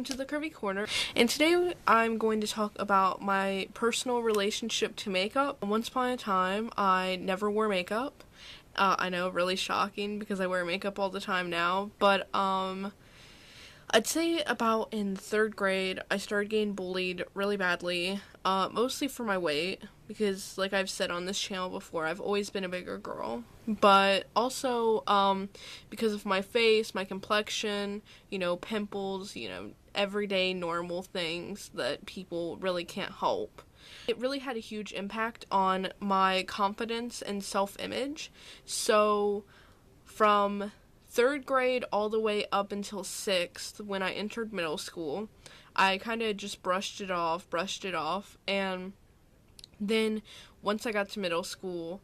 welcome to the Curvy Corner, and today I'm going to talk about my personal relationship to makeup. Once upon a time, I never wore makeup. I know, really shocking because I wear makeup all the time now, but I'd say about in 3rd grade, I started getting bullied really badly, mostly for my weight, because like I've said on this channel before, I've always been a bigger girl, but also, because of my face, my complexion, pimples, everyday normal things that people really can't help. It really had a huge impact on my confidence and self-image, so from 3rd grade all the way up until 6th, when I entered middle school, I kind of just brushed it off, and then once I got to middle school,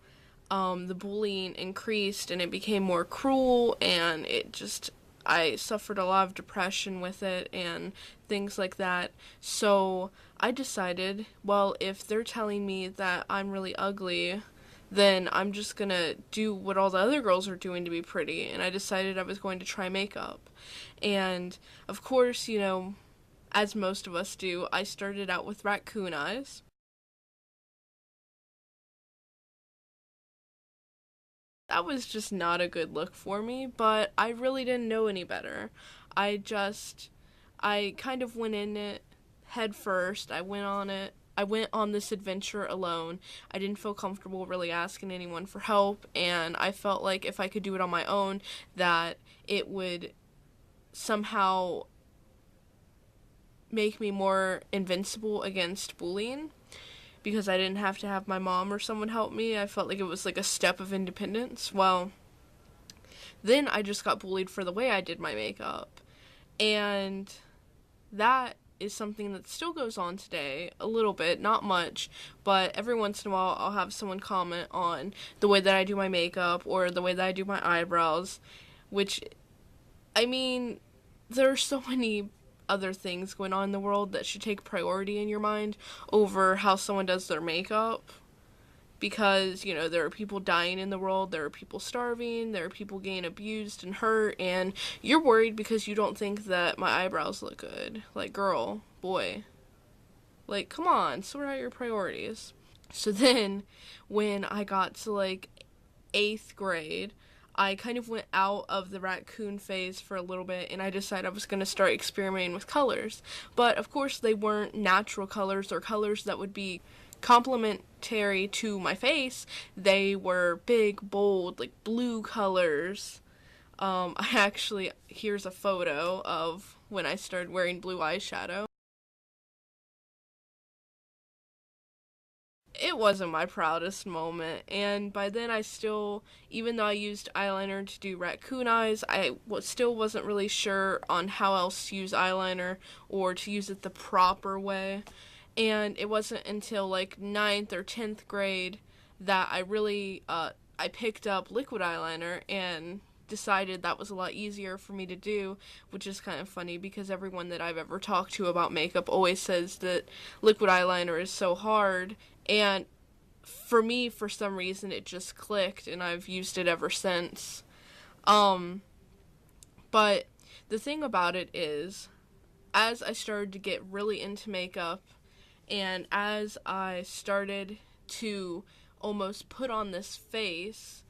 the bullying increased and it became more cruel, and I suffered a lot of depression with it and things like that. So I decided, well, if they're telling me that I'm really ugly, then I'm just gonna do what all the other girls are doing to be pretty, and I decided I was going to try makeup. And of course, as most of us do, I started out with raccoon eyes. That was just not a good look for me, but I really didn't know any better. I kind of went in it head first. I went on this adventure alone. I didn't feel comfortable really asking anyone for help, and I felt like if I could do it on my own, that it would somehow make me more invincible against bullying, because I didn't have to have my mom or someone help me. I felt like it was like a step of independence. Well, then I just got bullied for the way I did my makeup, and that is something that still goes on today, a little bit, not much, but every once in a while I'll have someone comment on the way that I do my makeup or the way that I do my eyebrows, which, I mean, there are so many other things going on in the world that should take priority in your mind over how someone does their makeup. Because, there are people dying in the world, there are people starving, there are people getting abused and hurt, and you're worried because you don't think that my eyebrows look good. Like, girl, boy. Like, come on, sort out your priorities. So then, when I got to, 8th grade, I kind of went out of the raccoon phase for a little bit, and I decided I was going to start experimenting with colors. But, of course, they weren't natural colors or colors that would be complementary to my face. They were big, bold, blue colors. Here's a photo of when I started wearing blue eyeshadow. It wasn't my proudest moment, and by then even though I used eyeliner to do raccoon eyes, still wasn't really sure on how else to use eyeliner or to use it the proper way. And it wasn't until 9th or 10th grade that I really, I picked up liquid eyeliner and decided that was a lot easier for me to do, which is kind of funny because everyone that I've ever talked to about makeup always says that liquid eyeliner is so hard, and for me, for some reason, it just clicked, and I've used it ever since. But the thing about it is, as I started to get really into makeup, and as I started to almost put on this face,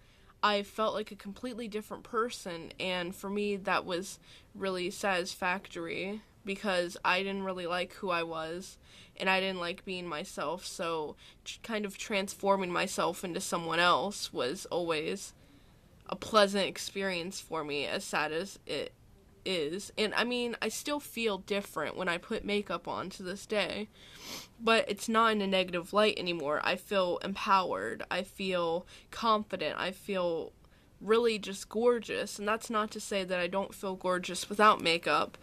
I felt like a completely different person, and for me that was really satisfactory because I didn't really like who I was, and I didn't like being myself, so kind of transforming myself into someone else was always a pleasant experience for me, as sad as it is. And I mean, I still feel different when I put makeup on to this day, but it's not in a negative light anymore. I feel empowered, I feel confident, I feel really just gorgeous. And that's not to say that I don't feel gorgeous without makeup,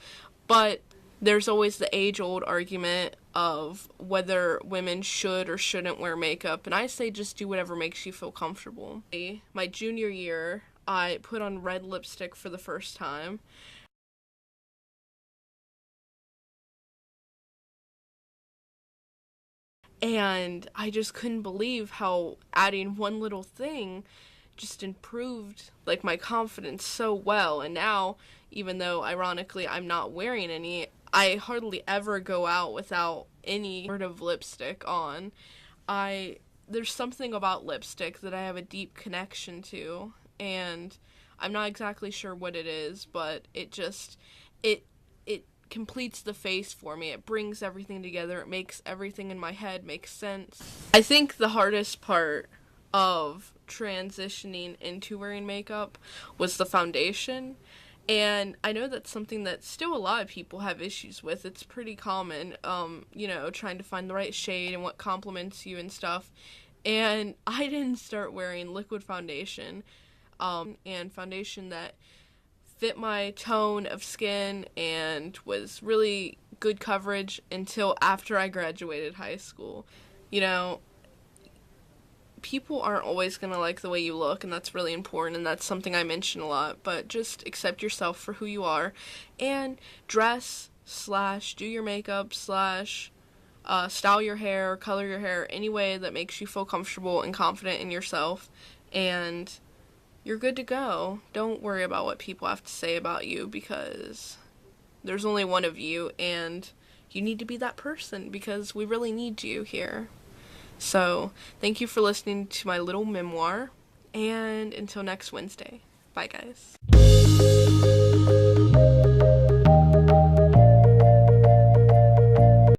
but there's always the age-old argument of whether women should or shouldn't wear makeup, and I say just do whatever makes you feel comfortable. My junior year, I put on red lipstick for the first time. And I just couldn't believe how adding one little thing just improved my confidence so well. And now, even though ironically I'm not wearing any, I hardly ever go out without any sort of lipstick on. There's something about lipstick that I have a deep connection to, and I'm not exactly sure what it is, but it completes the face for me. It brings everything together. It makes everything in my head make sense. I think the hardest part of transitioning into wearing makeup was the foundation. And I know that's something that still a lot of people have issues with. It's pretty common, trying to find the right shade and what complements you and stuff. And I didn't start wearing liquid foundation, and foundation that fit my tone of skin and was really good coverage until after I graduated high school. You know, people aren't always going to like the way you look, and that's really important, and that's something I mention a lot, but just accept yourself for who you are, and dress / do your makeup / style your hair, color your hair any way that makes you feel comfortable and confident in yourself, and you're good to go. Don't worry about what people have to say about you, because there's only one of you, and you need to be that person, because we really need you here. So, thank you for listening to my little memoir, and until next Wednesday. Bye, guys.